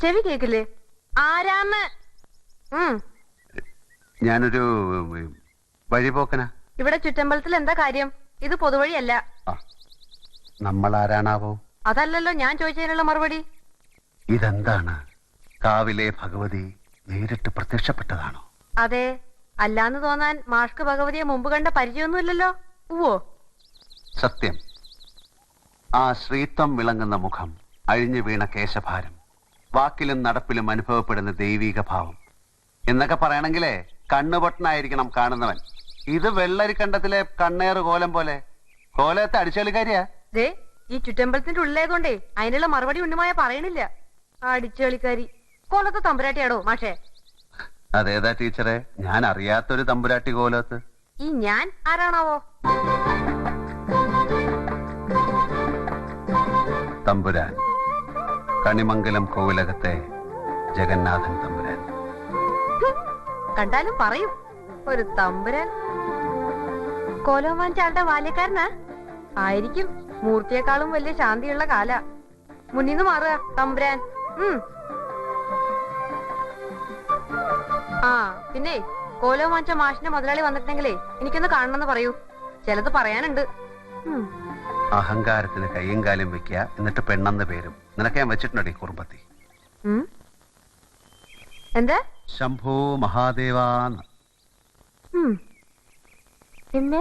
ചെവി കേക്കില്ലേ? ആരാന്ന്? ഞാനൊരു വഴിപോക്കനാ. ഇവിടെ ചുറ്റമ്പലത്തിൽ എന്താ കാര്യം? ഇത് പൊതുവഴിയല്ല. നമ്മൾ ആരാണാവോ? അതല്ലല്ലോ ഞാൻ ചോദിച്ചതിനുള്ള മറുപടി. ഇതെന്താണ്? കാവിലെ ഭഗവതി നേരിട്ട് പ്രത്യക്ഷപ്പെട്ടതാണോ? അതെ. അല്ലാന്ന് തോന്നാൻ മാഷ്ക്ക് ഭഗവതിയെ മുമ്പ് കണ്ട പരിചയമൊന്നുമില്ലല്ലോ. ഉവ്വോ? സത്യം. ആ ശ്രീത്വം വിളങ്ങുന്ന മുഖം, അഴിഞ്ഞു വീണ കേശഭാരം, വാക്കിലും നടപ്പിലും അനുഭവപ്പെടുന്ന ദൈവീക ഭാവം എന്നൊക്കെ പറയണെങ്കിലേ കണ്ണുപൊട്ടനായിരിക്കണം കാണുന്നവൻ. ഇത് വെള്ളരിക്കണ്ടത്തിലെ കണ്ണേറ് കോലം പോലെ. കോലത്തെ അടിച്ചുകളിക്കാരിയാ. ദേ, ഈ ചുറ്റമ്പലത്തിന്റെ ഉള്ളിലേതുകൊണ്ടേ അതിനുള്ള മറുപടി ഉണ്ണിമായ പറയണില്ല. അടിച്ചുകളിക്കാരി. കോലത്തെ തമ്പുരാട്ടിയാടോ മാഷേ? അതേതാ ടീച്ചറെ? ഞാൻ അറിയാത്തൊരു തമ്പുരാട്ടി കോലത്ത്. ഈ ഞാൻ ആരാണാവോ? തമ്പുരാൻ, കണിമംഗലം കോവിലകത്തെ ജഗന്നാഥൻ തമ്പുരാൻ. കണ്ടാലും പറയും ഒരു തമ്പുരാൻ. കോലോമാൻ ചാളുടെ ബാല്യക്കാരനാ ആയിരിക്കും. മൂർത്തിയെക്കാളും വലിയ ശാന്തിയുള്ള കാല. മുന്നിന്ന് മാറുക തമ്പുരാൻ. ആ പിന്നെ കോലോ വാങ്ങിച്ച മാഷിന്റെ മുതലാളി വന്നിട്ടുണ്ടെങ്കിലേ എനിക്കൊന്ന് കാണണമെന്ന് പറയൂ. ചിലത് പറയാനുണ്ട്. അഹങ്കാരത്തിന് കയ്യും കാലും വെക്കുക, എന്നിട്ട് പെണ്ണെന്ന് പേരും. നിനക്ക് ഞാൻ വെച്ചിട്ടുണ്ടോ ഈ കുറുമ്പത്തി? എന്താ? ശംഭോ മഹാദേവാന്ന്. പിന്നെ